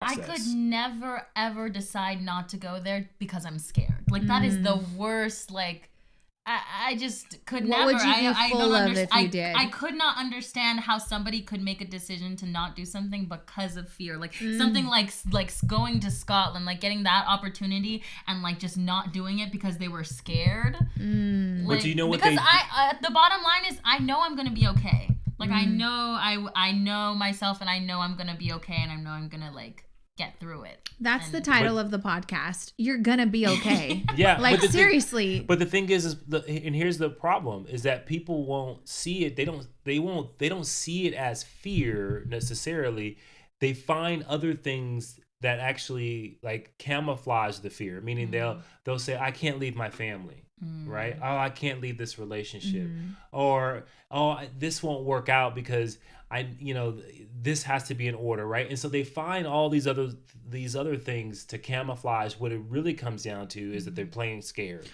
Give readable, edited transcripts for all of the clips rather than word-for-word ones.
I could never, ever decide not to go there because I'm scared. Like, that is the worst, like, I just could never. What would you be full of if you did? I could not understand how somebody could make a decision to not do something because of fear. Like, something like going to Scotland, like, getting that opportunity and, like, just not doing it because they were scared. Like, but do you know what because the bottom line is, I know I'm going to be okay. Like, I know myself, and I know I'm going to be okay, and I know I'm going to, like, get through it. That's the title of the podcast. You're gonna be okay. Yeah, like seriously. But the thing is and here's the problem: is that people won't see it. They don't see it as fear necessarily. They find other things that actually like camouflage the fear. Meaning they'll say, "I can't leave my family." Right? Oh, I can't leave this relationship, or this won't work out because this has to be in order, right? And so they find all these other things to camouflage. What it really comes down to is that they're playing scared.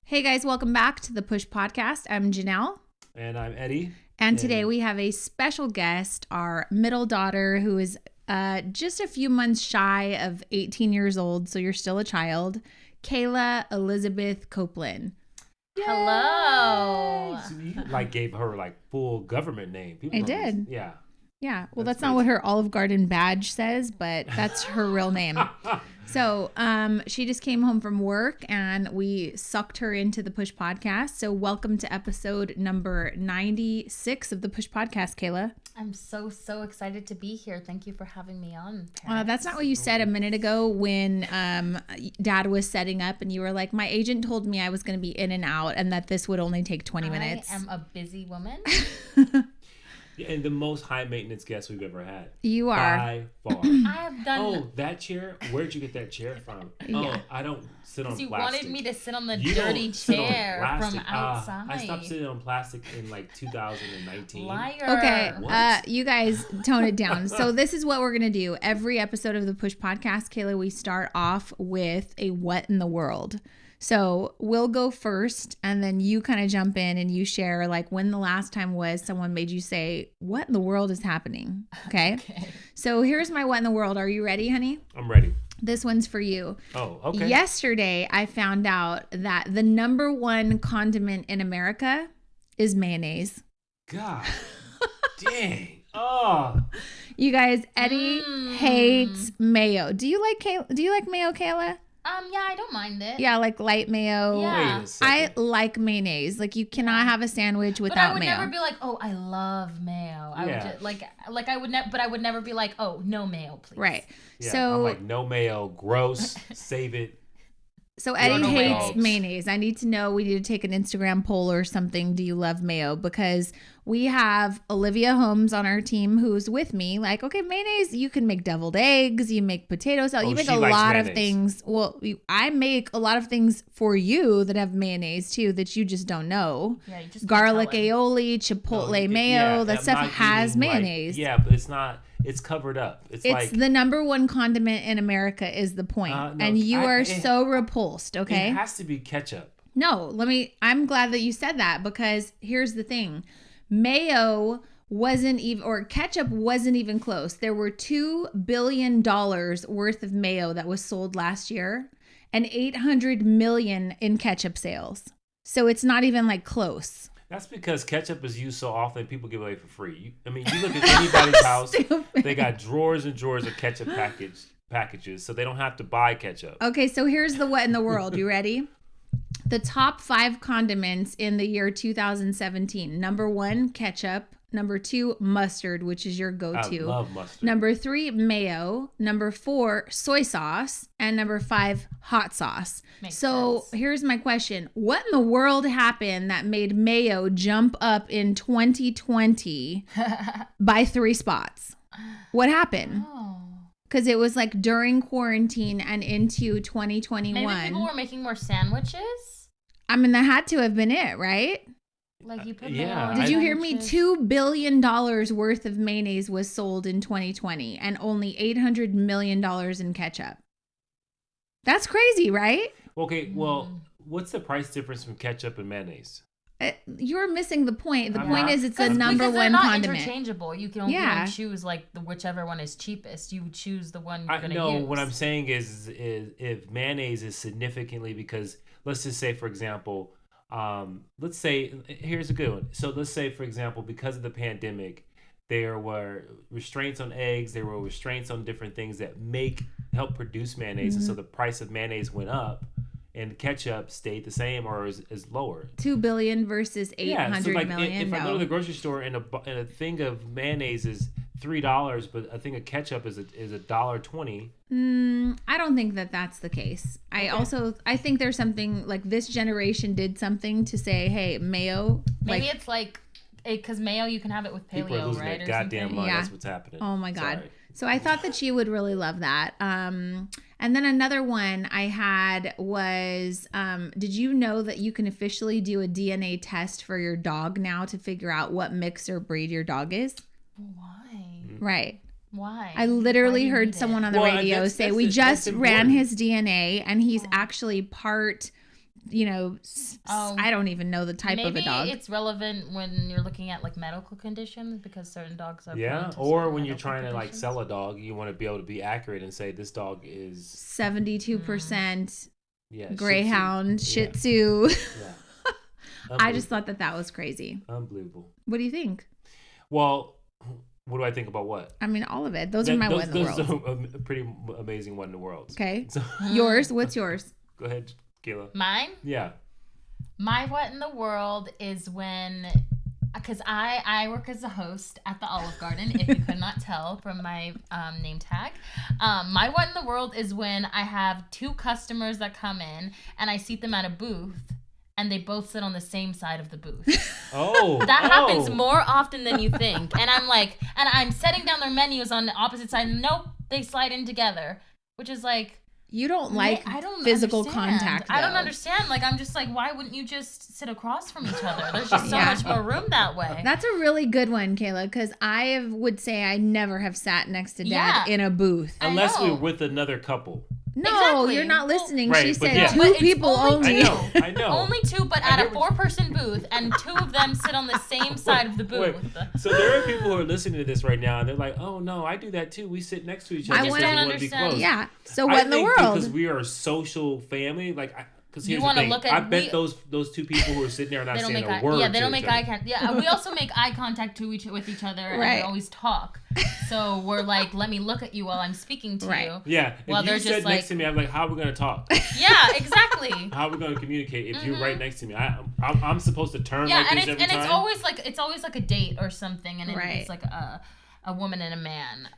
Hey guys, welcome back to the Push Podcast. I'm Janelle. And I'm Eddie. And today we have a special guest, our middle daughter, who is just a few months shy of 18 years old, so you're still a child, Kaylah Elizabeth Copeland. Yay! Hello. So you like gave her like full government name. I did. Yeah. Yeah. Well, that's not what her Olive Garden badge says, but that's her real name. So she just came home from work and we sucked her into the Push Podcast. So welcome to episode number 96 of the Push Podcast, Kaylah. I'm so excited to be here. Thank you for having me on. That's not what you said a minute ago when Dad was setting up and you were like, my agent told me I was going to be in and out and that this would only take 20 minutes. I am a busy woman. Yeah, and the most high maintenance guest we've ever had. You are. By far. I have done. Oh, that chair? Where'd you get that chair from? Yeah. Oh, I don't sit on you plastic. wanted me to sit on the dirty chair from outside. I stopped sitting on plastic in like 2019. Liar. Okay, you guys tone it down. So this is what we're going to do. Every episode of the Push Podcast, Kaylah, we start off with a what in the world. So we'll go first and then you kind of jump in and you share like when the last time was someone made you say, what in the world is happening? Okay. So here's my what in the world. Are you ready, honey? I'm ready. This one's for you. Oh, okay. Yesterday, I found out that the number one condiment in America is mayonnaise. God dang. Oh. You guys, Eddie hates mayo. Do you like mayo, Kaylah? Yeah, I don't mind it. Yeah, like light mayo. Yeah. Wait a second. I like mayonnaise. Like you cannot have a sandwich without mayo. But I would never be like, oh, I love mayo. I would just, like I would never, but I would never be like, oh, no mayo, please. Right. Yeah, So I'm like, no mayo, gross, save it. So Eddie hates dogs. mayonnaise. I need to know, we need to take an Instagram poll or something. Do you love mayo? Because we have Olivia Holmes on our team who's with me. Like, okay, mayonnaise, you can make deviled eggs. You make potato salad. Oh, you make she a likes lot mayonnaise. of things. Well, I make a lot of things for you that have mayonnaise too that you just don't know. Yeah, you just Garlic can't tell aioli, chipotle mayo. That I'm stuff not has eating, like- mayonnaise. yeah, but it's not. It's covered up. It's like the number one condiment in America is the point. No, and you are so repulsed, okay? It has to be ketchup. No, I'm glad that you said that because here's the thing. Mayo wasn't even, or ketchup wasn't even close. There were $2 billion worth of mayo that was sold last year and 800 million in ketchup sales. So it's not even like close. That's because ketchup is used so often people give it away for free. You look at anybody's house, they got drawers and drawers of ketchup packages, so they don't have to buy ketchup. Okay, so here's the what in the world. You ready? The top 5 condiments in the year 2017. Number 1, ketchup. Number 2, mustard, which is your go-to. I love mustard. Number 3, mayo. Number 4, soy sauce. And number 5, hot sauce. Makes so sense. here's my question. What in the world happened that made mayo jump up in 2020 by 3 spots? What happened? Oh. Because it was like during quarantine and into 2021. Maybe people were making more sandwiches. I mean, that had to have been it, right? Like you put Yeah, mayo on Did you hear me? sandwiches. $2 billion worth of mayonnaise was sold in 2020 and only $800 million in ketchup. That's crazy, right? Okay, well, what's the price difference from ketchup and mayonnaise? You're missing the point. The I'm point not. is it's the number because they're one not condiment. interchangeable. You can only choose like whichever one is cheapest. You choose the one you're going to use. What I'm saying is if mayonnaise is significantly, because let's just say, for example, let's say, here's a good one. So let's say, for example, because of the pandemic, there were restraints on eggs. There were restraints on different things that help produce mayonnaise. And so the price of mayonnaise went up. And ketchup stayed the same or is lower. 2 billion versus 800 so million. If I go to the grocery store and a thing of mayonnaise is $3, but a thing of ketchup is $1.20. I don't think that that's the case. Okay. I think there's something like this generation did something to say, hey, mayo. Maybe it's like because mayo you can have it with paleo, people are losing right? Their goddamn mind. That's what's happening. Oh my God. Sorry. So I thought that she would really love that. And then another one I had was, did you know that you can officially do a DNA test for your dog now to figure out what mix or breed your dog is? Why? Right. Why? I literally heard someone on the radio say, we just ran his DNA and he's actually part... I don't even know the type of a dog. Maybe it's relevant when you're looking at like medical conditions because certain dogs are or when you're trying to like sell a dog, you want to be able to be accurate and say this dog is 72% Greyhound, Shih Tzu. I just thought that was crazy. Unbelievable. What do you think? Well, what do I think about what? I mean, all of it. Those are my what in the world. Those are a pretty amazing what in the world. Okay. So, yours? What's yours? Go ahead, Kaylah. Mine? Yeah. My what in the world is when, because I work as a host at the Olive Garden, if you could not tell from my name tag. My what in the world is when I have two customers that come in and I seat them at a booth and they both sit on the same side of the booth. That happens more often than you think. And I'm setting down their menus on the opposite side. Nope, they slide in together, which is like... You don't like physical contact, though. I don't understand. Like, I'm just like, why wouldn't you just sit across from each other? There's just so much more room that way. That's a really good one, Kayla, because I would say I never have sat next to Dad in a booth. Unless we're with another couple. No, exactly. You're not listening. Right, she said two people only. I know. Only two, but at a 4-person booth, and two of them sit on the same side of the booth. So there are people who are listening to this right now, and they're like, "Oh no, I do that too. We sit next to each other. I just don't understand. Yeah. So what in the world? Because we are a social family, because here's the thing. Look I bet those two people who are sitting there are not saying a word. Yeah, they don't make eye contact. Yeah, we also make eye contact with each other, and we always talk. So we're like, let me look at you while I'm speaking to you. Yeah. While if you sit next to me, I'm like, how are we going to talk? Yeah, exactly. How are we going to communicate if you're right next to me? I'm supposed to turn like this every time? It's always like a date or something, and it's like a woman and a man.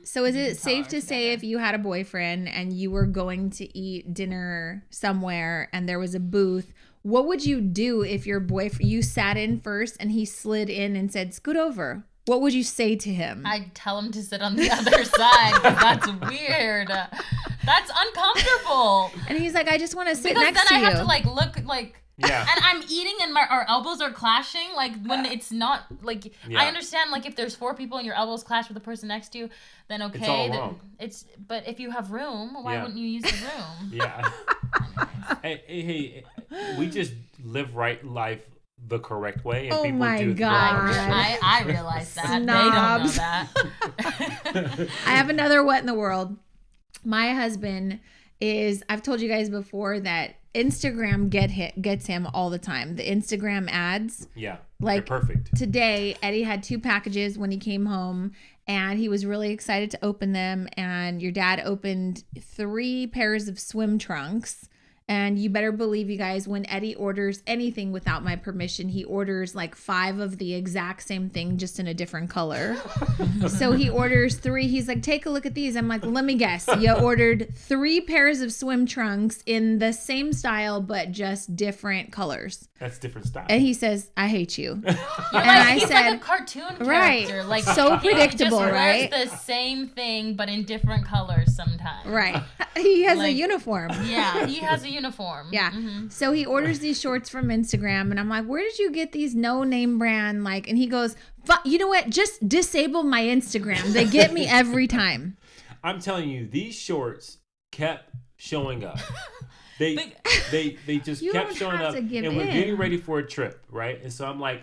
So is it safe to say if you had a boyfriend and you were going to eat dinner somewhere and there was a booth, what would you do if your boyfriend, you sat in first and he slid in and said, scoot over? What would you say to him? I'd tell him to sit on the other side because that's weird. That's uncomfortable. And he's like, I just want to sit next to you. Because then I have to like look like... Yeah. And I'm eating and our elbows are clashing. Like when it's not like... Yeah. I understand like if there's 4 people and your elbows clash with the person next to you, then okay. It's all wrong. But if you have room, why wouldn't you use the room? Yeah. hey, we just live life the correct way, and people do the wrong shit. I realize that. Snobs. They don't know that. I have another what in the world. My husband is, I've told you guys before that Instagram gets him all the time. The Instagram ads. Yeah. Like they're perfect. Today, Eddie had 2 packages when he came home and he was really excited to open them. And your dad opened 3 pairs of swim trunks. And you better believe, you guys, when Eddie orders anything without my permission, he orders like 5 of the exact same thing, just in a different color. So he orders 3. He's like, take a look at these. I'm like, let me guess. You ordered 3 pairs of swim trunks in the same style, but just different colors. That's different style. And he says, I hate you. He's like a cartoon character. Right. Like, so predictable, just right? Wears the same thing, but in different colors sometimes. Right. He has a uniform. Yeah, he has a uniform. Yeah. Mm-hmm. So he orders these shorts from Instagram and I'm like, where did you get these no name brand? And he goes, you know what? Just disable my Instagram. They get me every time. I'm telling you, these shorts kept showing up. They just You kept don't showing have up, to give and we're in. getting ready for a trip, right? And so I'm like,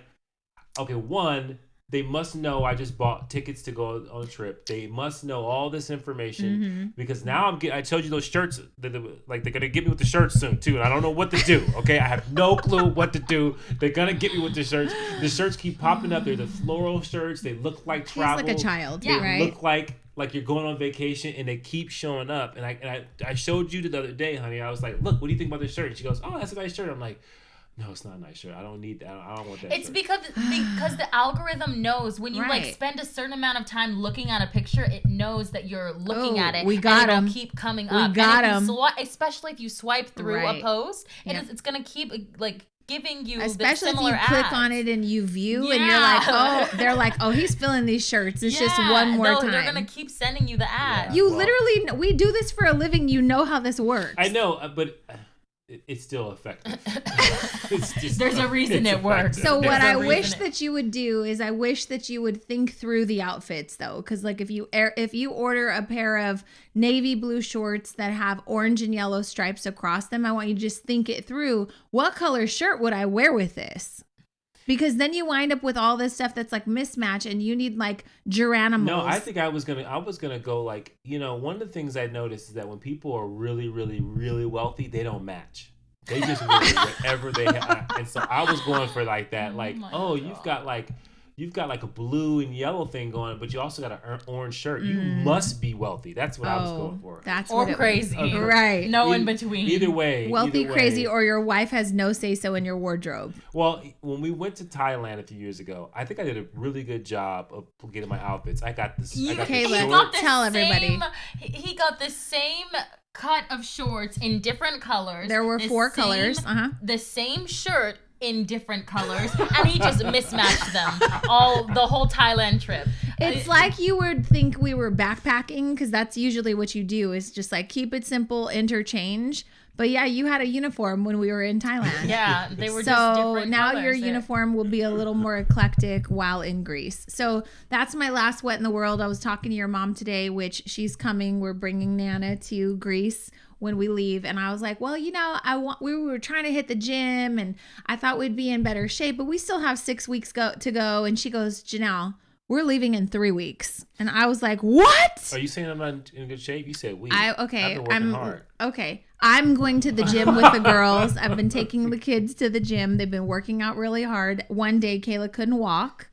okay, one, they must know I just bought tickets to go on a trip. They must know all this information because now I told you those shirts, like they're gonna get me with the shirts soon too, and I don't know what to do. Okay, I have no clue what to do. They're gonna get me with the shirts. The shirts keep popping up. They're the floral shirts. They look like travel. He's like a child, Yeah. right? Look like you're going on vacation, and they keep showing up. And I showed you the other day, honey. I was like, look, what do you think about this shirt? And she goes, oh, that's a nice shirt. I'm like, no, it's not a nice shirt. I don't need that. I don't want that It's shirt. because the algorithm knows when you like Right. spend a certain amount of time looking at a picture, it knows that you're looking at it. We got and it'll 'em. keep coming We up. got and if 'em. especially if you swipe through Right. a post, Yeah. it's gonna keep like giving you Especially the if similar you click ads. on it and you view and you're Yeah. like, oh, they're like, oh, he's filling these shirts. It's just Yeah, one more They're time. gonna keep sending you the ads. You Well- literally, we do this for a living. You know how this works. I know, but it's still effective. It's just, There's a reason it's it works. effective. So There's what a I reason wish it- that you would do is I wish that you would think through the outfits though, because like if you order a pair of navy blue shorts that have orange and yellow stripes across them, I want you to just think it through. What color shirt would I wear with this? Because then you wind up with all this stuff that's like mismatch, and you need like geranimals. No, I think I was gonna go like, one of the things I noticed is that when people are really, really, really wealthy, they don't match. They just wear whatever they have. And so I was going for like that, like, my oh, God. you've got like a blue and yellow thing going, but you also got an orange shirt. You must be wealthy. That's what I was going for. That's or what it- crazy. Okay. Right. No in between. Either way. Wealthy, either way. crazy, or your wife has no say so in your wardrobe. Well, when we went to Thailand a few years ago, I think I did a really good job of getting my outfits. I got this. I got Kaylah, the He got shorts. the Tell everybody. same- He got the same cut of shorts in different colors. There were the 4 same- colors. The same shirt in different colors, and he just mismatched them the whole Thailand trip. It's like you would think we were backpacking, because that's usually what you do is just like keep it simple, interchange. But yeah, you had a uniform when we were in Thailand. Yeah, they were just So different now colors. your uniform will be a little more eclectic while in Greece. So that's my last wet in the world. I was talking to your mom today, which she's coming. We're bringing Nana to Greece when we leave, and I was like, well, we were trying to hit the gym, and I thought we'd be in better shape, but we still have 6 weeks to go. And she goes, Janelle, we're leaving in 3 weeks. And I was like, what? Are you saying I'm not in good shape? You said we. I've been working hard. Okay. I'm going to the gym with the girls. I've been taking the kids to the gym. They've been working out really hard. One day, Kayla couldn't walk,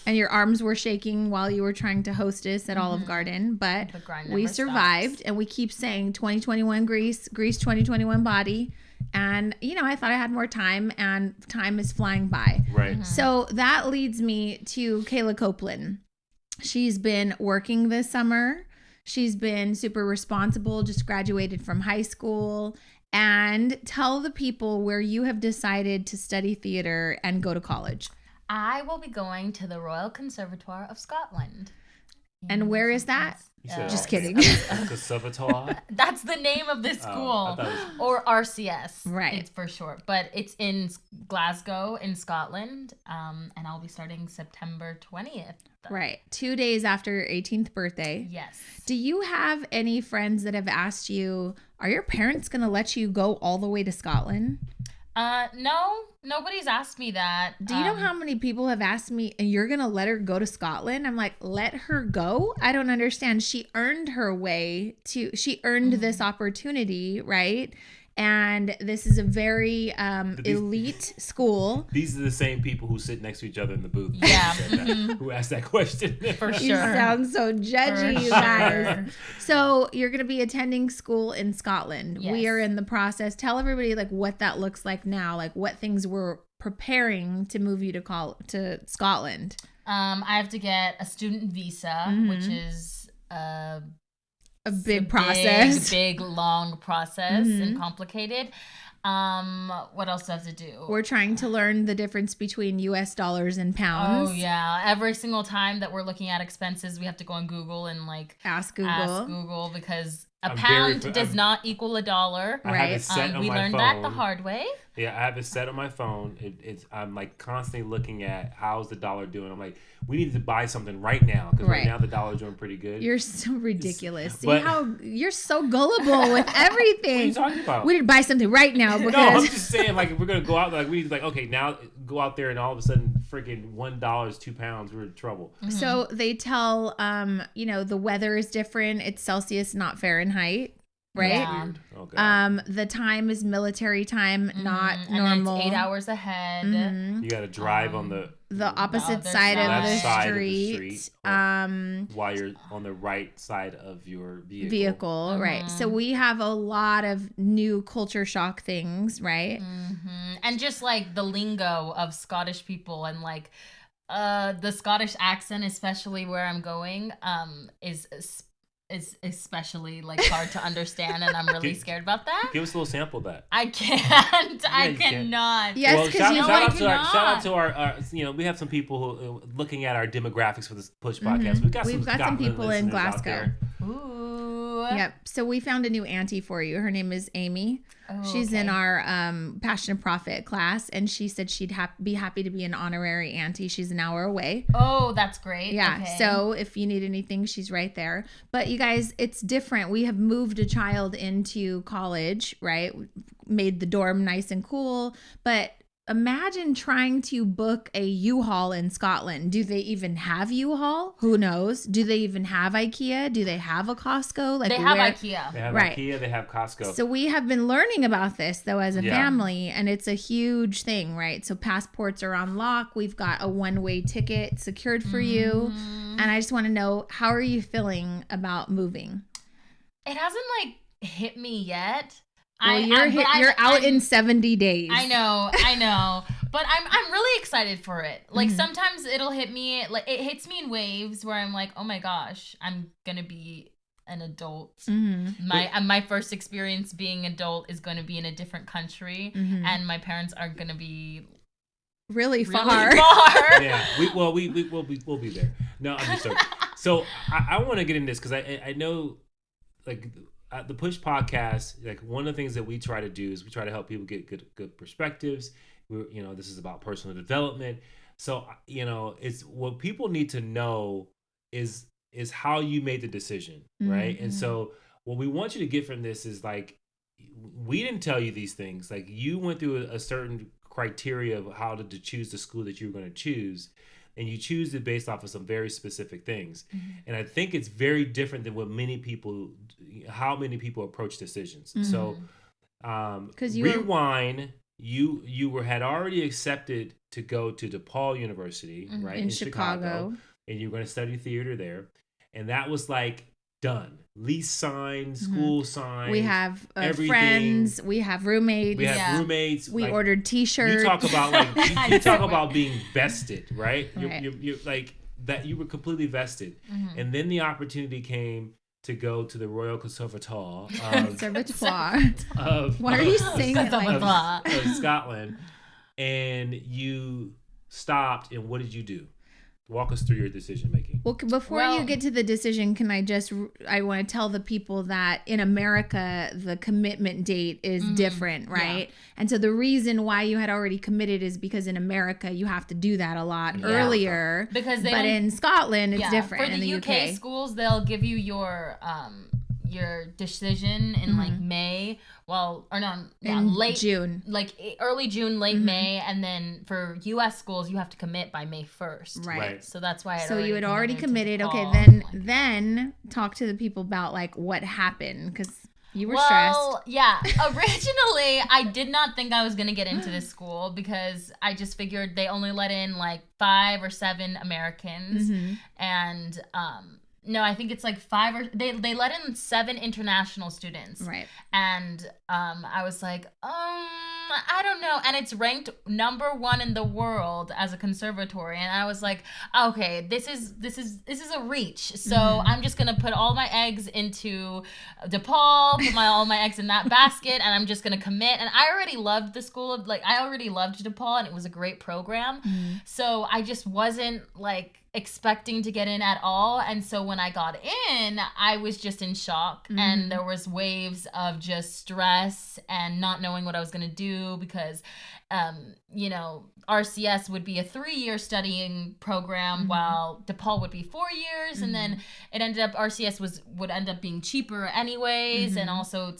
and your arms were shaking while you were trying to hostess at Olive Garden. But The grind we never survived, stops. and we keep saying 2021 Greece 2021 body. And, I thought I had more time, and time is flying by. Right. So that leads me to Kayla Copeland. She's been working this summer. She's been super responsible, just graduated from high school. And tell the people where you have decided to study theater and go to college. I will be going to the Royal Conservatoire of Scotland. And where is that? You said Just kidding. Conservatoire. That's the name of the school, I thought it was- or RCS, Right. It's for short, but it's in Glasgow, in Scotland, and I'll be starting September 20th. Right. 2 days after your 18th birthday. Yes. Do you have any friends that have asked you, are your parents going to let you go all the way to Scotland? No, nobody's asked me that. Do you know how many people have asked me, and you're going to let her go to Scotland? I'm like, let her go? I don't understand. She earned this opportunity, right? And this is a very elite school. These are the same people who sit next to each other in the booth. Yeah. Who said that, who asked that question. For You sure. sound so judgy, For you guys. sure. So you're going to be attending school in Scotland. Yes. We are in the process. Tell everybody like what that looks like now, like what things we're preparing to move you to Scotland. I have to get a student visa, which is A big process. big, long process Mhm. and complicated. What else do I have to do? We're trying to learn the difference between US dollars and pounds. Oh yeah! Every single time that we're looking at expenses, we have to go on Google and like Ask Google. ask Google because A pound does not equal $1. I have it set on we my learned phone. that the hard way. Yeah, I have it set on my phone. I'm like constantly looking at how's the dollar doing. I'm like, we need to buy something right now because right now the dollar's doing pretty good. You're so ridiculous. See how you're so gullible with everything. What are you talking about? We need to buy something right now because no, I'm just saying like if we're gonna go out, like we need to like okay now go out there and all of a sudden freaking $1 is 2 pounds. We're in trouble. Mm-hmm. So they tell the weather is different. It's Celsius, not Fahrenheit. Right. Yeah. Okay. The time is military time, not normal. And it's 8 hours ahead. Mm-hmm. You got to drive on the opposite side of the street. While you're on the right side of your vehicle. Mm-hmm. Right. So we have a lot of new culture shock things, right? Mm-hmm. And just like the lingo of Scottish people and like the Scottish accent, especially where I'm going, is especially like hard to understand, and I'm really scared about that. Give us a little sample of that. I can't. Yeah, I cannot. Yes, because shout out to our we have some people who looking at our demographics for this Push podcast. Mm-hmm. We've got some people in Glasgow. Ooh. Yep. So we found a new auntie for you. Her name is Amy. She's in our Passion and Profit class, and she said she'd be happy to be an honorary auntie. She's an hour away. Oh, that's great. Yeah. Okay. So if you need anything, she's right there. But you guys, it's different. We have moved a child into college, right? Made the dorm nice and cool, but imagine trying to book a U-Haul in Scotland. Do they even have U-Haul? Who knows? Do they even have IKEA? Do they have a Costco? Like they have IKEA. They have IKEA. They have Costco. So we have been learning about this though as a family, and it's a huge thing, right? So passports are on lock. We've got a one-way ticket secured for you, and I just want to know, how are you feeling about moving? It hasn't like hit me yet. Well, you're out in 70 days. I know, but I'm really excited for it. Like sometimes it'll hit me, like it hits me in waves where I'm like, oh my gosh, I'm gonna be an adult. Mm-hmm. My first experience being adult is gonna be in a different country, and my parents are gonna be really far. Yeah, we'll be there. No, I'm just joking. So I want to get in this because I know like. The Push podcast, like one of the things that we try to do is we try to help people get good perspectives. This is about personal development. So, it's what people need to know is how you made the decision, right? Mm-hmm. And so what we want you to get from this is like, we didn't tell you these things. Like you went through a certain criteria of how to choose the school that you were going to choose. And you choose it based off of some very specific things. Mm-hmm. And I think it's very different than how many people approach decisions. Mm-hmm. So, rewind, you had already accepted to go to DePaul University, right? In Chicago. And you're going to study theater there. And that was like done. Lease signed, school signed. We have friends. We have roommates. We like, ordered T-shirts. You talk about like you talk about being vested, right? You're like that. You were completely vested, and then the opportunity came to go to the Royal Conservatoire. Why are you saying it like that? Of Scotland, and you stopped. And what did you do? Walk us through your decision making. Well, before you get to the decision, I want to tell the people that in America, the commitment date is different, right? Yeah. And so the reason why you had already committed is because in America, you have to do that a lot earlier. But in Scotland, it's different. For in the UK schools, they'll give you your decision in like May. Late June, like early June, late May, and then for U.S. schools, you have to commit by May 1st. Right. So that's why. You had already committed. Okay, then talk to the people about like what happened because you were stressed. Well, yeah. Originally, I did not think I was gonna get into this school because I just figured they only let in like 5 or 7 Americans, and no, I think it's like 5 or they let in 7 international students. Right. And I was like, I don't know. And it's ranked number 1 in the world as a conservatory. And I was like, okay, this is a reach. So I'm just gonna put all my eggs into DePaul, put all my eggs in that basket, and I'm just gonna commit. And I already loved the school I already loved DePaul, and it was a great program. So I just wasn't like expecting to get in at all. And so when I got in, I was just in shock. And there was waves of just stress and not knowing what I was going to do because, you know, RCS would be a 3-year studying program while DePaul would be 4 years. And then it ended up, RCS would end up being cheaper anyways. And also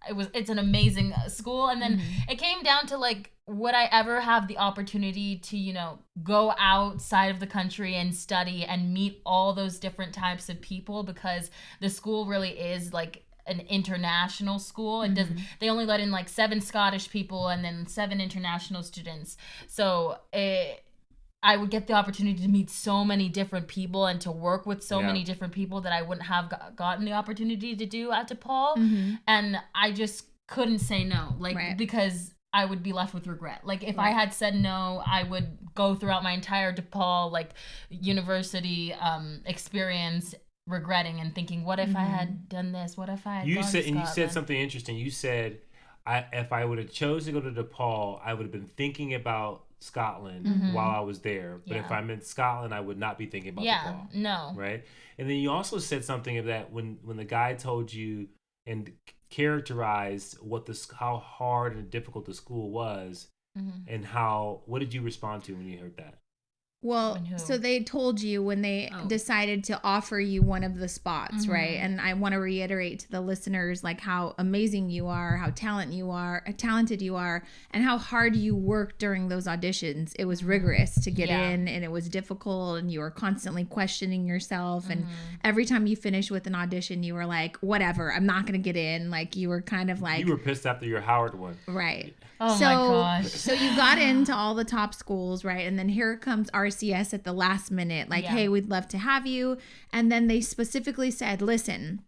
it's an amazing school. And then it came down to like, would I ever have the opportunity to, you know, go outside of the country and study and meet all those different types of people, because the school really is like an international school. It doesn't, they only let in like 7 Scottish people and then 7 international students. So I would get the opportunity to meet so many different people and to work with so many different people that I wouldn't have gotten the opportunity to do at DePaul. And I just couldn't say no, like, because I would be left with regret. Like, if I had said no, I would go throughout my entire DePaul, like, university experience regretting and thinking, what if I had done this? What if I had gone to Scotland? You said something interesting. You said, if I would have chose to go to DePaul, I would have been thinking about Scotland while I was there. But if I'm in Scotland, I would not be thinking about DePaul. No. Right? And then you also said something of that when the guy told you and characterized how hard and difficult the school was, and what did you respond to when you heard that? Well, so they told you when they decided to offer you one of the spots, right? And I want to reiterate to the listeners, like, how amazing you are, how talented you are, and how hard you worked during those auditions. It was rigorous to get in, and it was difficult, and you were constantly questioning yourself. And every time you finished with an audition, you were like, whatever, I'm not going to get in. Like, you were kind of like... You were pissed after your Howard one. Right. Oh my gosh. So you got into all the top schools, right? And then here comes RCS at the last minute. Like, hey, we'd love to have you. And then they specifically said, listen,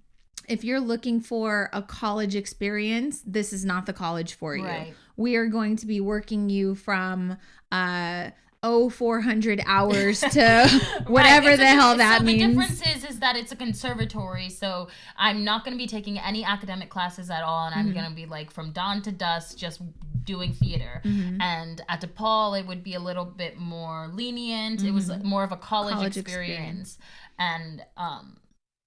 if you're looking for a college experience, this is not the college for you. Right. We are going to be working you from 400 hours to whatever the hell that means. The difference is that it's a conservatory, so I'm not going to be taking any academic classes at all, and I'm going to be like from dawn to dusk just doing theater. And at DePaul, it would be a little bit more lenient. It was more of a college experience. And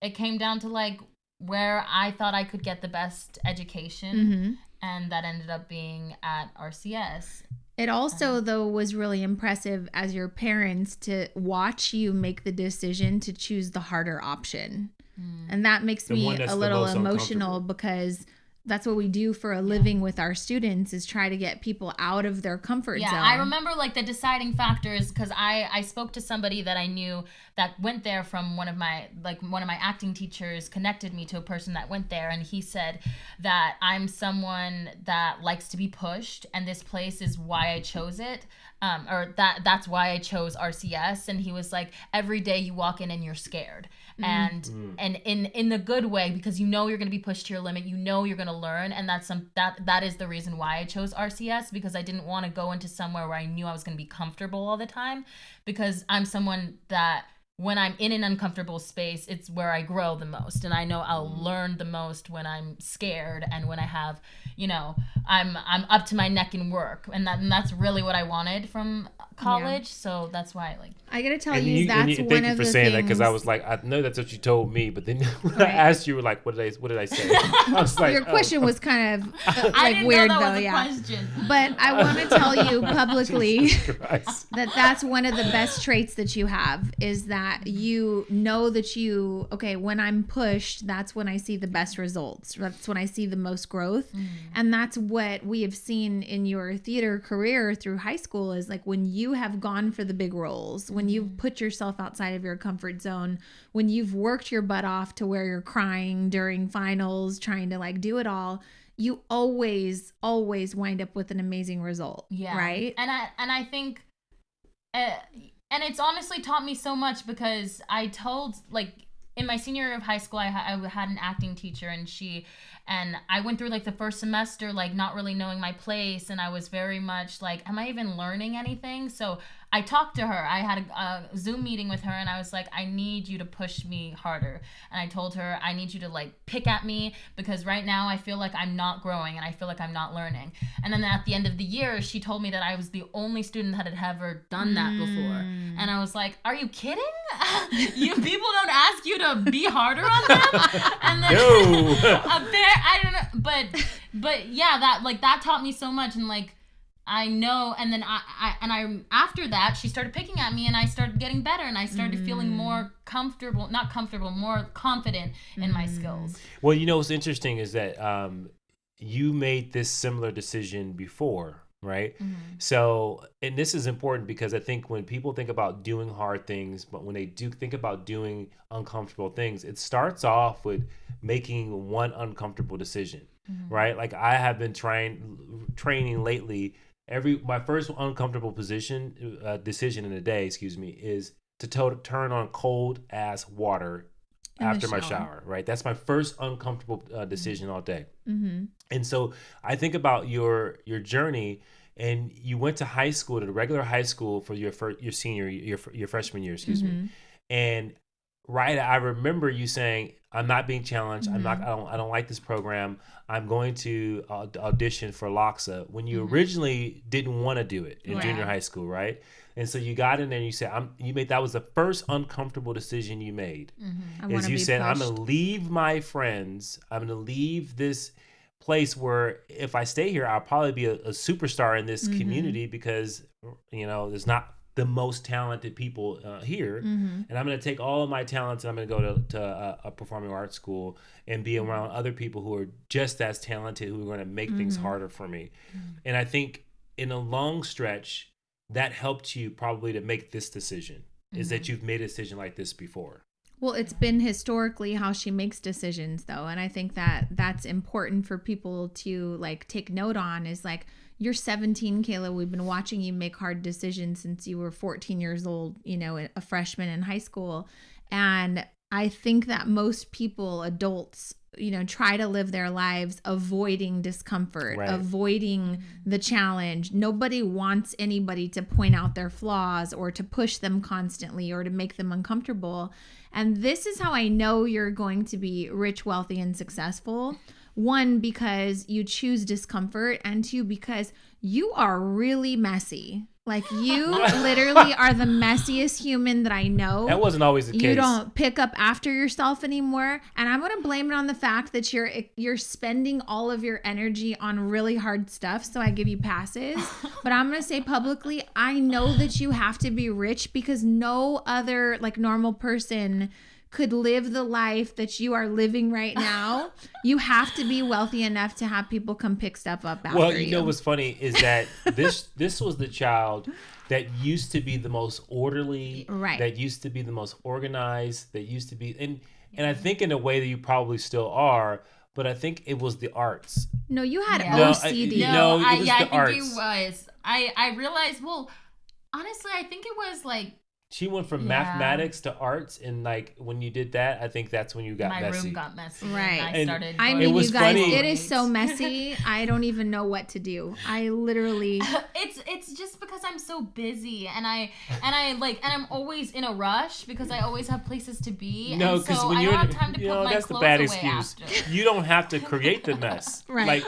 it came down to like where I thought I could get the best education, and that ended up being at RCS. It also, though, was really impressive as your parents to watch you make the decision to choose the harder option. And that makes me a little emotional, because that's what we do for a living with our students, is try to get people out of their comfort zone. I remember like the deciding factors, because I spoke to somebody that I knew that went there from one of my acting teachers connected me to a person that went there, and he said that I'm someone that likes to be pushed, and this place is why I chose it. Or that's why I chose RCS. And he was like, every day you walk in and you're scared. And in the good way, because you know you're going to be pushed to your limit, you know you're going to learn, and that is the reason why I chose RCS, because I didn't want to go into somewhere where I knew I was going to be comfortable all the time, because I'm someone that when I'm in an uncomfortable space, it's where I grow the most, and I know I'll learn the most when I'm scared and when I have, you know, I'm up to my neck in work, and that's really what I wanted from college. So that's why I gotta tell you, that's one of the things. Thank you for saying that, because I was like, I know that's what you told me, but then when I asked you, like, what did I say? I was like, your question was kind of I didn't weird, know that though. Was a question. But I want to tell you publicly that that's one of the best traits that you have, is that you know that when I'm pushed, that's when I see the best results. That's when I see the most growth. And that's what we have seen in your theater career through high school, is like when you have gone for the big roles, when you've put yourself outside of your comfort zone, when you've worked your butt off to where you're crying during finals, trying to like do it all, you always wind up with an amazing result. Yeah. Right. And I think, and it's honestly taught me so much, because I told, like, in my senior year of high school, I had an acting teacher, and I went through like the first semester, like not really knowing my place. And I was very much like, am I even learning anything? So I talked to her. I had a Zoom meeting with her, and I was like, I need you to push me harder. And I told her, I need you to like pick at me, because right now I feel like I'm not growing and I feel like I'm not learning. And then at the end of the year, she told me that I was the only student that had ever done that before. And I was like, are you kidding? You people don't ask you to be harder on them? And then No. I don't know, but yeah, that taught me so much. And like, I know, and then I after that, she started picking at me, and I started getting better, and I started feeling more more confident in my skills. Well, you know what's interesting is that you made this similar decision before, right? So, and this is important because I think when people think about doing hard things, but when they do think about doing uncomfortable things, it starts off with making one uncomfortable decision, right? Like I have been training lately. My first uncomfortable decision in a day, is to turn on cold ass water after my shower, right? That's my first uncomfortable decision all day. And so I think about your journey, and you went to high school, to the regular high school for your freshman year, and right, I remember you saying, I'm not being challenged. I don't like this program. I'm going to audition for LOXA, when you originally didn't want to do it in junior high school, right? And so you got in there and you said, that was the first uncomfortable decision you made. Is you said, I'm going to leave my friends. I'm going to leave this place where if I stay here, I'll probably be a superstar in this community, because, there's not the most talented people here, and I'm going to take all of my talents and I'm going to go to a performing arts school and be around other people who are just as talented, who are going to make things harder for me. And I think in a long stretch, that helped you probably to make this decision, is that you've made a decision like this before. Well, it's been historically how she makes decisions, though. And I think that that's important for people to like take note on, is like, you're 17, Kaylah. We've been watching you make hard decisions since you were 14 years old, a freshman in high school. And I think that most people, adults, try to live their lives avoiding discomfort, avoiding the challenge. Nobody wants anybody to point out their flaws or to push them constantly or to make them uncomfortable. And this is how I know you're going to be rich, wealthy, and successful. One, because you choose discomfort, and two, because you are really messy. Like, you literally are the messiest human that I know. That wasn't always the case. You don't pick up after yourself anymore. And I'm going to blame it on the fact that you're spending all of your energy on really hard stuff. So I give you passes. But I'm going to say publicly, I know that you have to be rich, because no other like normal person could live the life that you are living right now. You have to be wealthy enough to have people come pick stuff up after you. Well, you know what's funny is that this was the child that used to be the most orderly, that used to be the most organized, that used to be, and I think in a way that you probably still are, but I think it was the arts. No, you had OCD. I think it was. I realized, well, honestly, I think it was like, she went from mathematics to arts, and like when you did that, I think that's when you got messy. My room got messy. Right. I mean, you guys, it is so messy. I don't even know what to do. I literally. It's just because I'm so busy, and I'm always in a rush because I always have places to be. No, because when you're, I don't have time to put my that's clothes the bad away excuse. after. You don't have to create the mess. Right.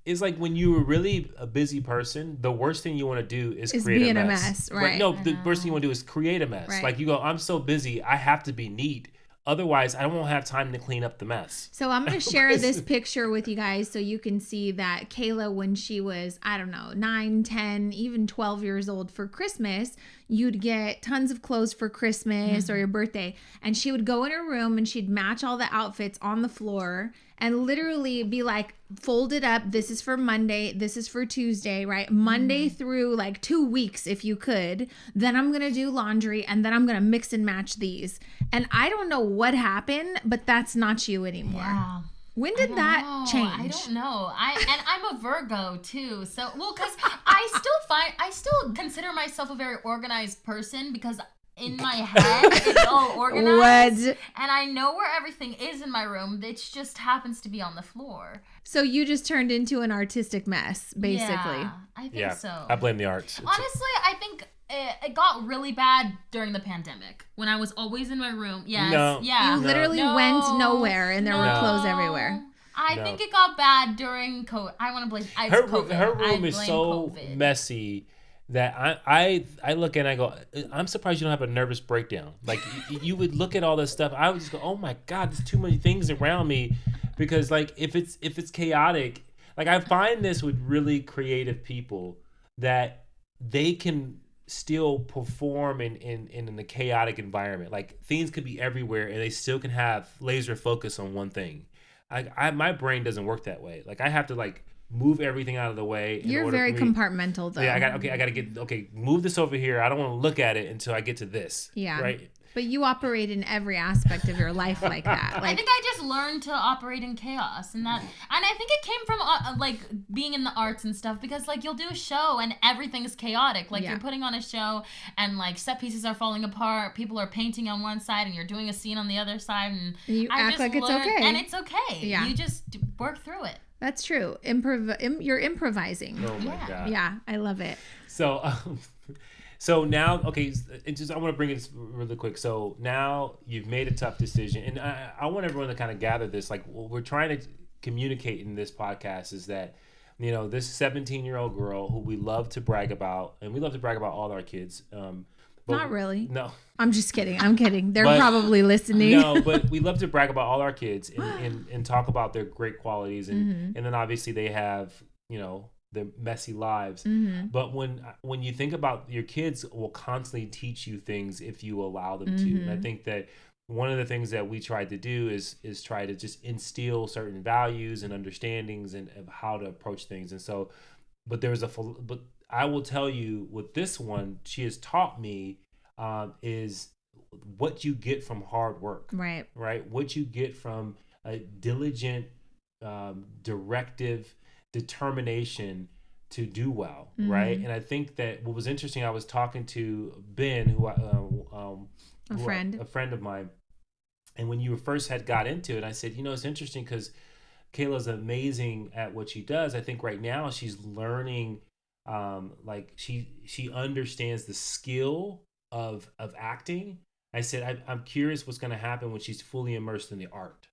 It's like when you were really a busy person, the worst thing you want to do is create be a in mess. a mess, right? No, the worst thing you want to do is create a mess. Right. Like you go, I'm so busy, I have to be neat. Otherwise, I won't have time to clean up the mess. So I'm going to share this picture with you guys so you can see that Kaylah, when she was, 9, 10, even 12 years old for Christmas, you'd get tons of clothes for Christmas or your birthday. And she would go in her room and she'd match all the outfits on the floor and literally be like, fold it up. This is for Monday. This is for Tuesday, right? Monday through like 2 weeks, if you could. Then I'm going to do laundry, and then I'm going to mix and match these. And I don't know what happened, but that's not you anymore. Yeah. When did that change? I don't know. I'm a Virgo too. So, well, because I still consider myself a very organized person, because in my head. It's all organized. What? And I know where everything is in my room. It just happens to be on the floor. So you just turned into an artistic mess, basically. Yeah, I think so. I blame the arts. Honestly, I think it got really bad during the pandemic when I was always in my room. Yes. No. Yeah. You literally went nowhere and there were clothes everywhere. I think it got bad during COVID. I want to blame COVID. Her room is blame so COVID. messy that I look at it and I go, I'm surprised you don't have a nervous breakdown. Like you would look at all this stuff, I would just go, oh my God, there's too many things around me. Because like if it's chaotic, like I find this with really creative people that they can still perform in a chaotic environment. Like things could be everywhere and they still can have laser focus on one thing. My brain doesn't work that way. Like I have to like move everything out of the way. You're very compartmental though. Yeah, I gotta move this over here. I don't want to look at it until I get to this. Yeah. Right. But you operate in every aspect of your life like that. Like, I think I just learned to operate in chaos, and I think it came from like being in the arts and stuff, because like you'll do a show and everything is chaotic. Like you're putting on a show and like set pieces are falling apart. People are painting on one side and you're doing a scene on the other side, and you act like it's okay. And it's okay. Yeah. You just work through it. That's true. You're improvising. Oh my God. Yeah, I love it. So now, okay, I want to bring it really quick. So now you've made a tough decision, and I want everyone to kind of gather this. Like, what we're trying to communicate in this podcast is that, you know, this 17-year-old girl who we love to brag about, and we love to brag about all our kids. Not really. No. I'm just kidding. I'm kidding. They're probably listening. No, but we love to brag about all our kids and talk about their great qualities, and then obviously they have, you know, their messy lives. But when you think about your kids will constantly teach you things if you allow them to. And I think that one of the things that we tried to do is try to just instill certain values and understandings and of how to approach things. And so, but I will tell you with this one, she has taught me is what you get from hard work, right? What you get from a diligent, directive determination to do well, right? And I think that what was interesting, I was talking to Ben, who a friend of mine, and when you first had got into it, I said, you know, it's interesting because Kaylah's amazing at what she does. I think right now she's learning, like she understands the skill of acting. I said, I'm curious what's going to happen when she's fully immersed in the art,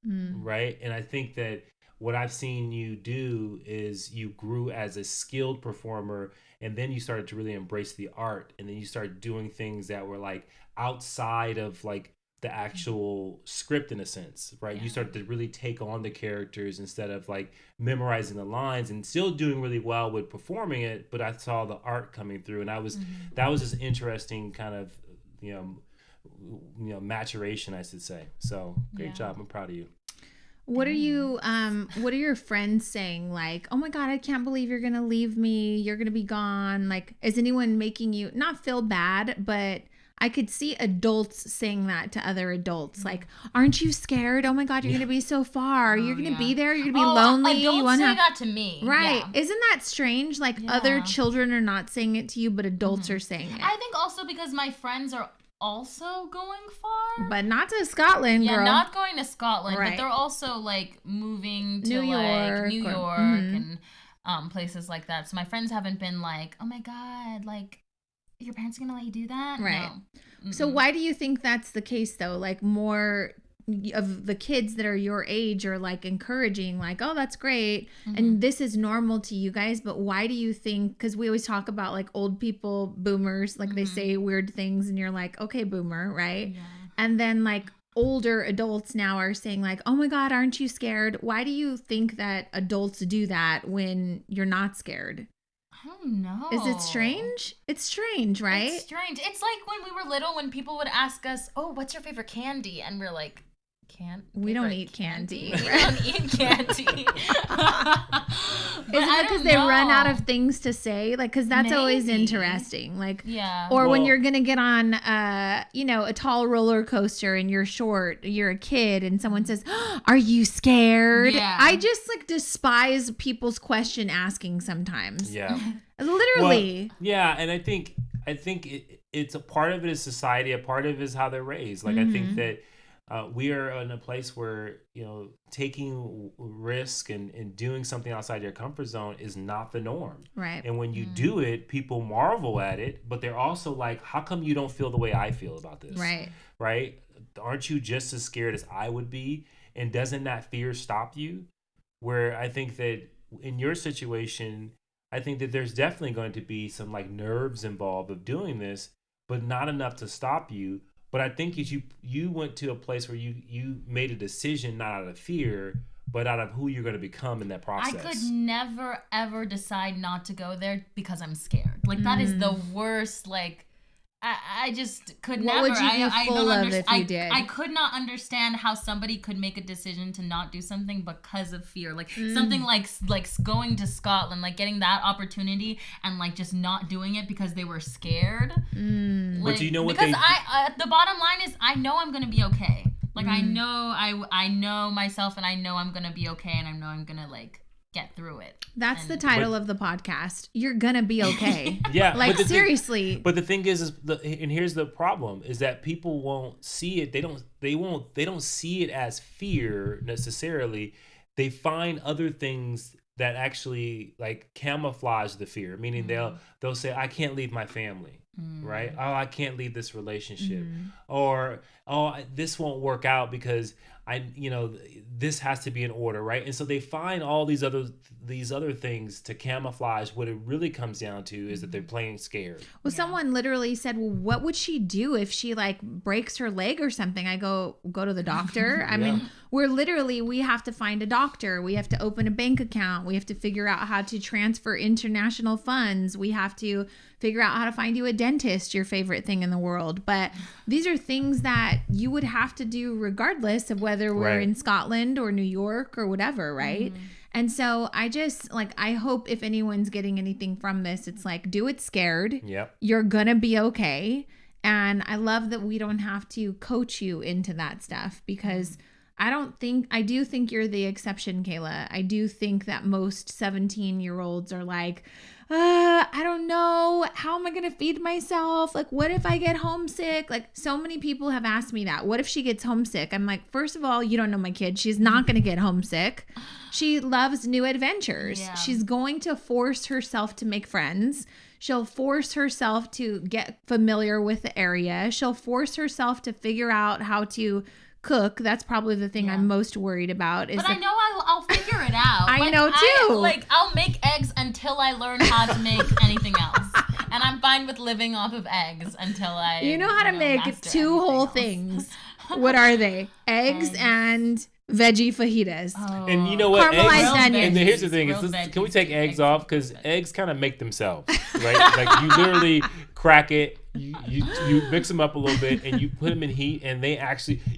right? And I think that what I've seen you do is you grew as a skilled performer, and then you started to really embrace the art, and then you started doing things that were like outside of like the actual script in a sense, right? You started to really take on the characters instead of like memorizing the lines, and still doing really well with performing it, but I saw the art coming through, and that was this interesting kind of, you know, maturation, I should say. So great job. I'm proud of you. What are your friends saying? Like, oh my God, I can't believe you're going to leave me. You're going to be gone. Like, is anyone making you not feel bad, but I could see adults saying that to other adults. Like, aren't you scared? Oh my God, you're going to be so far. You're going to be there. You're going to be lonely. Adults say that to me. Right. Yeah. Isn't that strange? Like other children are not saying it to you, but adults are saying it. I think also because my friends are also going far, but not to Scotland, girl. Not going to Scotland, right. But they're also like moving to New York and places like that. So my friends haven't been like, oh my God, like your parents are gonna let you do that, right? No. So why do you think that's the case though? Like more of the kids that are your age are like encouraging, like, oh, that's great, and this is normal to you guys, but why do you think, because we always talk about like old people, boomers, like they say weird things and you're like, okay, boomer, right? And then like older adults now are saying like, oh my God, aren't you scared? Why do you think that adults do that when you're not scared? I don't know. Is it strange? It's strange, right? It's strange. It's like when we were little, when people would ask us, oh, what's your favorite candy? And we're like, we don't eat candy. We don't eat candy. Is it because they run out of things to say? Like, because that's always interesting. Like, or when you're gonna get on, a tall roller coaster and you're short, you're a kid, and someone says, oh, "Are you scared?" Yeah. I just like despise people's question asking sometimes. Yeah, literally. Well, yeah, and I think it's a part of it is society, a part of it is how they're raised. Like I think that we are in a place where taking risk and doing something outside your comfort zone is not the norm. Right. And when you do it, people marvel at it, but they're also like, how come you don't feel the way I feel about this? Right? Aren't you just as scared as I would be? And doesn't that fear stop you? Where I think that in your situation, I think that there's definitely going to be some like nerves involved of doing this, but not enough to stop you. But I think you went to a place where you made a decision not out of fear, but out of who you're going to become in that process. I could never ever decide not to go there because I'm scared. Like that is the worst. Like I just could never. What would you be full of if you did? I could not understand how somebody could make a decision to not do something because of fear. Like something like going to Scotland, like getting that opportunity and like just not doing it because they were scared. Like, but you know what? Because the bottom line is I know I'm gonna be okay. Like I know myself and I know I'm gonna be okay and I know I'm gonna like get through it. That's the title of the podcast. You're gonna be okay. Yeah, like seriously. But the thing is and here's the problem is that people won't see it. They don't see it as fear necessarily. They find other things that actually like camouflage the fear. Meaning they'll say, I can't leave my family. Right? Oh, I can't leave this relationship. Or this won't work out because this has to be in order, right? And so they find all these other things to camouflage. What it really comes down to is that they're playing scared. Well, someone literally said, well, what would she do if she like breaks her leg or something? I go to the doctor. I mean, we have to find a doctor. We have to open a bank account. We have to figure out how to transfer international funds. We have to figure out how to find you a dentist, your favorite thing in the world. But these are things that you would have to do regardless of whether we're in Scotland or New York or whatever, right? And so I hope if anyone's getting anything from this, it's like, do it scared. Yep. You're gonna be okay. And I love that we don't have to coach you into that stuff because I do think you're the exception, Kayla. I do think that most 17-year-olds are like, I don't know. How am I going to feed myself? Like, what if I get homesick? Like, so many people have asked me that. What if she gets homesick? I'm like, first of all, you don't know my kid. She's not going to get homesick. She loves new adventures. Yeah. She's going to force herself to make friends. She'll force herself to get familiar with the area. She'll force herself to figure out how to cook. That's probably the thing I'm most worried about. But I know I'll figure it out. I know too. I'll make eggs until I learn how to make anything else. And I'm fine with living off of eggs until I know how to make two whole things. What are they? Eggs and veggie fajitas. Oh. And you know what? Caramelized onions. And here's the thing: can we take eggs off? Because eggs kind of make themselves, right? Like you literally crack it, you mix them up a little bit, and you put them in heat, and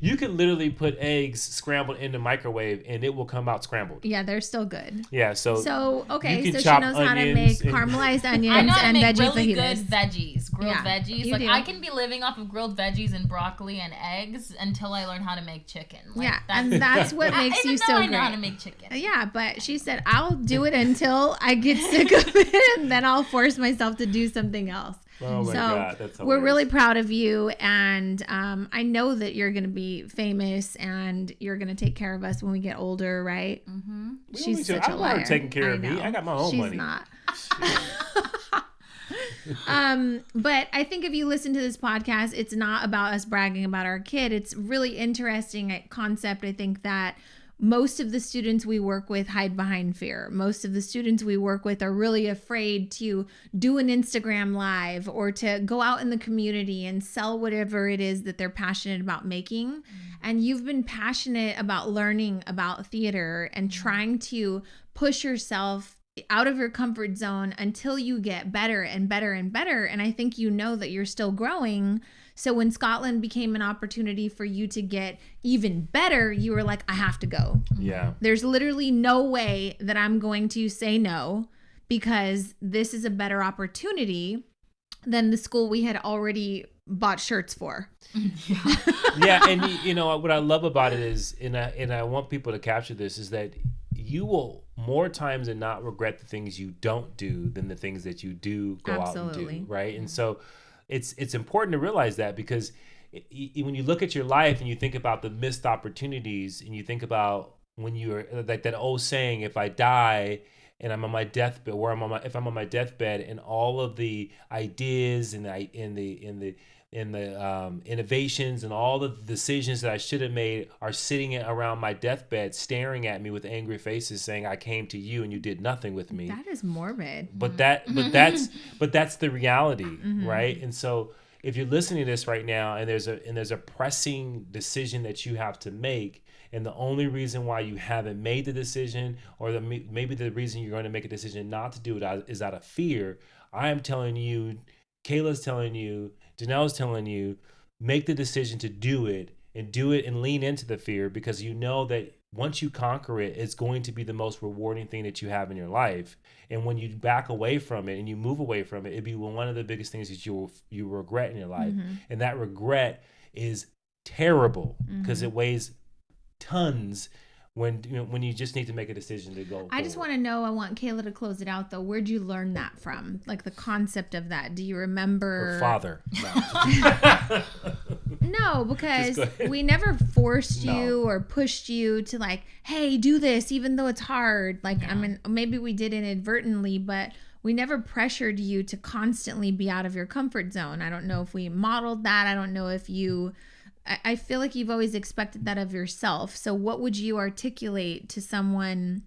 you can literally put eggs scrambled in the microwave, and it will come out scrambled. Yeah, they're still good. Yeah, so okay, so she knows how to make caramelized onions and veggie really fajitas. Good veggies, grilled veggies. Like I can be living off of grilled veggies and broccoli and eggs until I learn how to make chicken. Like, and that's what makes you so great. I know how to make chicken. Yeah, but she said I'll do it until I get sick of it, and then I'll force myself to do something else. Oh my God, that's hilarious. We're really proud of you, and I know that you're going to be famous, and you're going to take care of us when we get older, right? Mm-hmm. She's such a liar. I'm not taking care of me. I got my own money. She's not. But I think if you listen to this podcast, it's not about us bragging about our kid. It's really interesting concept. I think that most of the students we work with hide behind fear. Most of the students we work with are really afraid to do an Instagram live or to go out in the community and sell whatever it is that they're passionate about making. Mm-hmm. And you've been passionate about learning about theater and trying to push yourself out of your comfort zone until you get better and better and better. And I think you know that you're still growing. So when Scotland became an opportunity for you to get even better, you were like, I have to go. Yeah. There's literally no way that I'm going to say no because this is a better opportunity than the school we had already bought shirts for. Yeah. And you know, what I love about it is, and I want people to capture this, is that you will more times than not regret the things you don't do than the things that you do go out and do. Right. And so it's important to realize that, because when you look at your life and you think about the missed opportunities, and you think about when you're like that old saying, if I die and I'm on my deathbed, if I'm on my deathbed, and all of the ideas and the innovations and all the decisions that I should have made are sitting around my deathbed, staring at me with angry faces, saying, "I came to you and you did nothing with me." That is morbid. But that's the reality, right? And so if you're listening to this right now, and there's a pressing decision that you have to make, and the only reason why you haven't made the decision, or maybe the reason you're going to make a decision not to do it is out of fear, I am telling you, Kaylah's telling you, Janelle's telling you, make the decision to do it, and lean into the fear, because you know that once you conquer it, it's going to be the most rewarding thing that you have in your life. And when you back away from it and you move away from it, it'd be one of the biggest things that you regret in your life. And that regret is terrible, because it weighs tons when you just need to make a decision to go. I just want to know, I want Kaylah to close it out though. Where'd you learn that from? Like the concept of that. Do you remember? Her father. No, because we never forced you or pushed you to like, hey, do this, even though it's hard. Like, I mean, maybe we did inadvertently, but we never pressured you to constantly be out of your comfort zone. I don't know if we modeled that. I don't know if I feel like you've always expected that of yourself. So what would you articulate to someone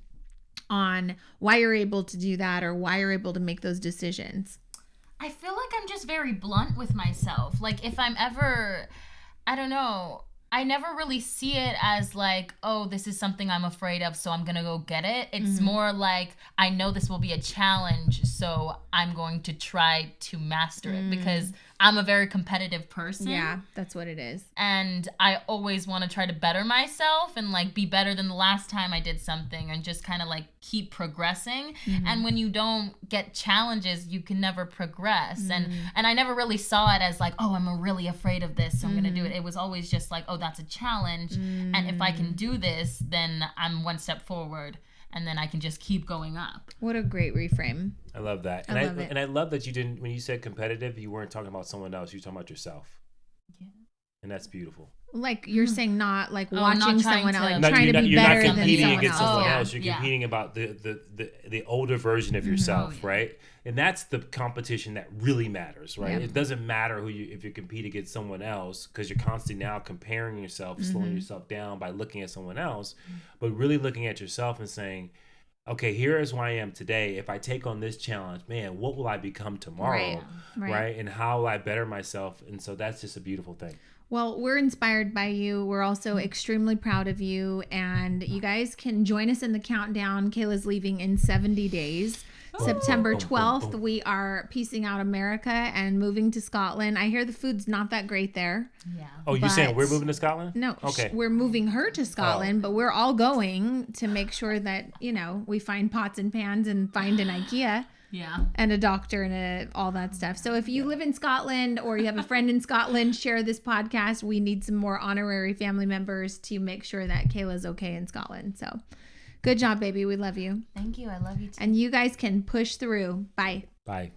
on why you're able to do that, or why you're able to make those decisions? I feel like I'm just very blunt with myself. Like if I'm ever, I don't know, I never really see it as like, oh, this is something I'm afraid of, so I'm going to go get it. It's more like, I know this will be a challenge, so I'm going to try to master it, because I'm a very competitive person. Yeah, that's what it is. And I always want to try to better myself and like be better than the last time I did something, and just kind of like keep progressing. And when you don't get challenges, you can never progress. And I never really saw it as like, oh, I'm really afraid of this, so I'm going to do it. It was always just like, oh, that's a challenge. And if I can do this, then I'm one step forward. And then I can just keep going up. What a great reframe. I love that. I love it. And I love that you didn't, when you said competitive, you weren't talking about someone else. You were talking about yourself. Yeah. And that's beautiful. Like you're saying, not like watching someone else, like no, trying to be better than someone else. You're not competing against someone else. You're Yeah. competing about the older version of yourself, right? And that's the competition that really matters, right? It doesn't matter if you compete against someone else, because you're constantly now comparing yourself, slowing yourself down by looking at someone else, but really looking at yourself and saying, okay, here is who I am today. If I take on this challenge, man, what will I become tomorrow? Right? And how will I better myself? And so that's just a beautiful thing. Well, we're inspired by you. We're also extremely proud of you. And you guys can join us in the countdown. Kaylah's leaving in 70 days. September 12th, we are piecing out America and moving to Scotland. I hear the food's not that great there. Yeah. Oh, you're saying we're moving to Scotland? No. Okay. We're moving her to Scotland, but we're all going to make sure that, we find pots and pans and find an IKEA. Yeah. And a doctor and all that stuff. So if you live in Scotland or you have a friend in Scotland, share this podcast. We need some more honorary family members to make sure that Kaylah's okay in Scotland. So good job, baby. We love you. Thank you. I love you too. And you guys can push through. Bye. Bye.